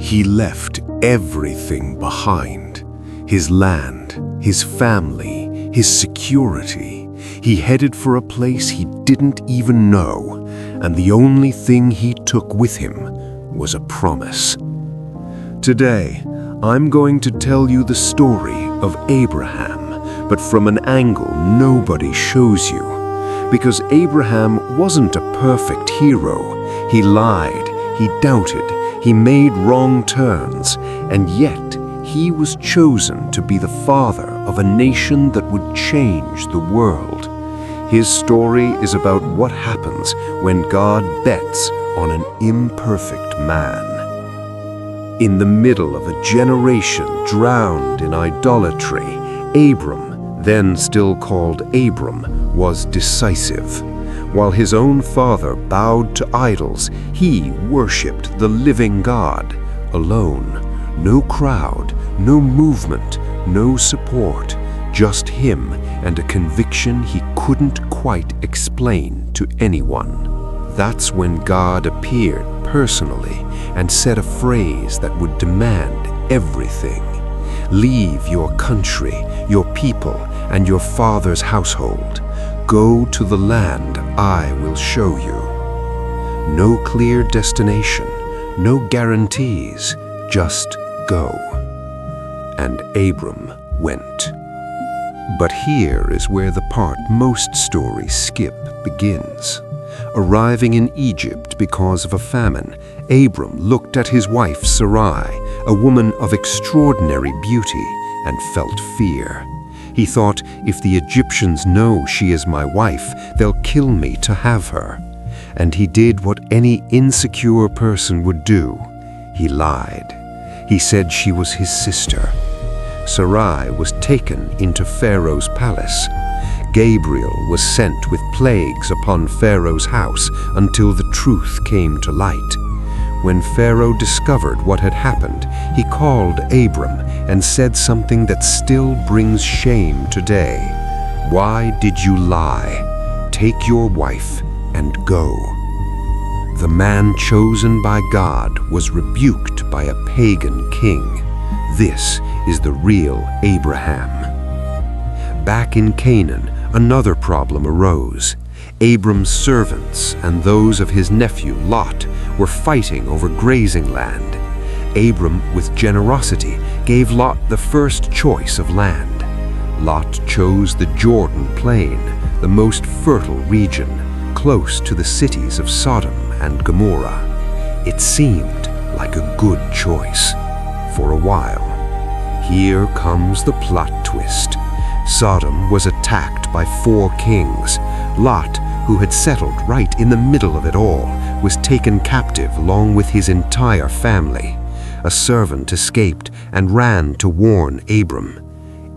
He left everything behind. His land, his family, his security. He headed for a place he didn't even know, and the only thing he took with him was a promise. Today, I'm going to tell you the story of Abraham, but from an angle nobody shows you. Because Abraham wasn't a perfect hero. He lied, he doubted, he made wrong turns, and yet he was chosen to be the father of a nation that would change the world. His story is about what happens when God bets on an imperfect man. In the middle of a generation drowned in idolatry, Abram, then still called Abram, was decisive. While his own father bowed to idols, he worshipped the living God, alone. No crowd, no movement, no support, just him and a conviction he couldn't quite explain to anyone. That's when God appeared personally and said a phrase that would demand everything. Leave your country, your people, and your father's household. Go to the land I will show you. No clear destination, no guarantees, just go. And Abram went. But here is where the part most stories skip begins. Arriving in Egypt because of a famine, Abram looked at his wife Sarai, a woman of extraordinary beauty, and felt fear. He thought, if the Egyptians know she is my wife, they'll kill me to have her. And he did what any insecure person would do. He lied. He said she was his sister. Sarai was taken into Pharaoh's palace. Gabriel was sent with plagues upon Pharaoh's house until the truth came to light. When Pharaoh discovered what had happened, he called Abram and said something that still brings shame today. Why did you lie? Take your wife and go. The man chosen by God was rebuked by a pagan king. This is the real Abraham. Back in Canaan, another problem arose. Abram's servants and those of his nephew Lot were fighting over grazing land. Abram, with generosity, gave Lot the first choice of land. Lot chose the Jordan Plain, the most fertile region, close to the cities of Sodom and Gomorrah. It seemed like a good choice for a while. Here comes the plot twist. Sodom was attacked by 4 kings. Lot, who had settled right in the middle of it all, was taken captive along with his entire family. A servant escaped and ran to warn Abram.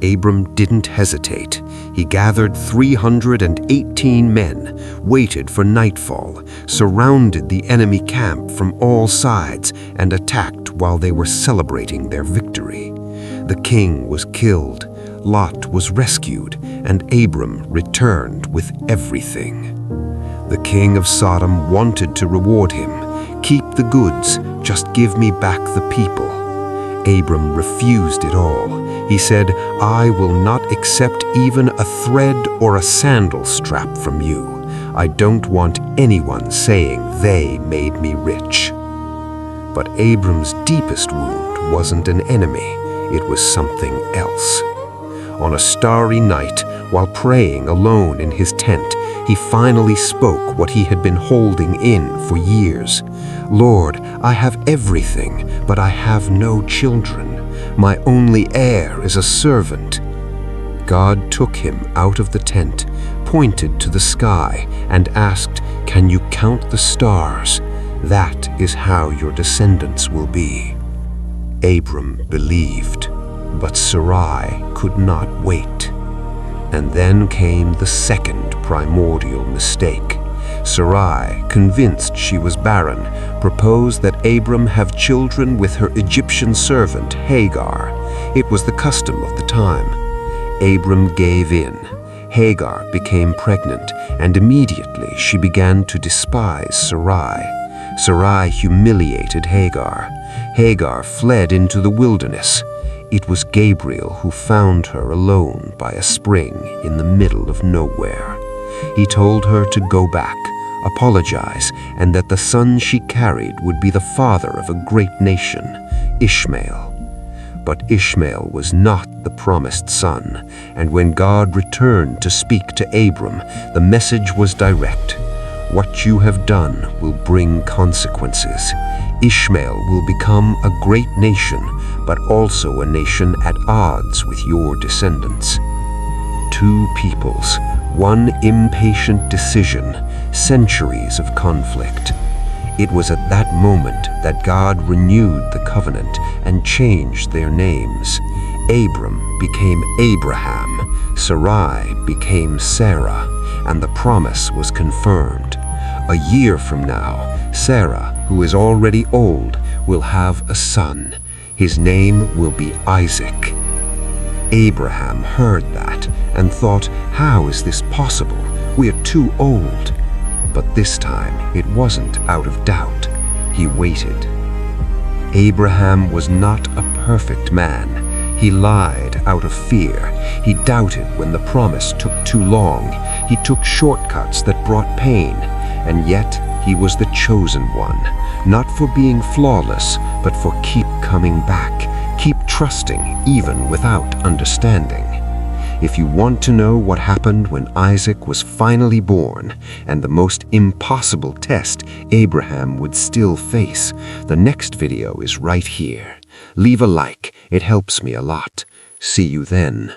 Abram didn't hesitate. He gathered 318 men, waited for nightfall, surrounded the enemy camp from all sides, and attacked while they were celebrating their victory. The king was killed, Lot was rescued, and Abram returned with everything. The king of Sodom wanted to reward him. Keep the goods, just give me back the people. Abram refused it all. He said, I will not accept even a thread or a sandal strap from you. I don't want anyone saying they made me rich. But Abram's deepest wound wasn't an enemy. It was something else. On a starry night, while praying alone in his tent, he finally spoke what he had been holding in for years. Lord, I have everything, but I have no children. My only heir is a servant. God took him out of the tent, pointed to the sky, and asked, Can you count the stars? That is how your descendants will be. Abram believed, but Sarai could not wait. And then came the second primordial mistake. Sarai, convinced she was barren, proposed that Abram have children with her Egyptian servant Hagar. It was the custom of the time. Abram gave in. Hagar became pregnant, and immediately she began to despise Sarai. Sarai humiliated Hagar. Hagar fled into the wilderness. It was Gabriel who found her alone by a spring in the middle of nowhere. He told her to go back, apologize, and that the son she carried would be the father of a great nation, Ishmael. But Ishmael was not the promised son, and when God returned to speak to Abram, the message was direct. What you have done will bring consequences. Ishmael will become a great nation, but also a nation at odds with your descendants. Two peoples, one impatient decision, centuries of conflict. It was at that moment that God renewed the covenant and changed their names. Abram became Abraham, Sarai became Sarah, and the promise was confirmed. A year from now, Sarah, who is already old, will have a son. His name will be Isaac. Abraham heard that and thought, how is this possible? We are too old. But this time it wasn't out of doubt. He waited. Abraham was not a perfect man. He lied out of fear. He doubted when the promise took too long. He took shortcuts that brought pain. And yet he was the chosen one, not for being flawless, but for keep coming back, keep trusting even without understanding. If you want to know what happened when Isaac was finally born and the most impossible test Abraham would still face, the next video is right here. Leave a like, it helps me a lot. See you then.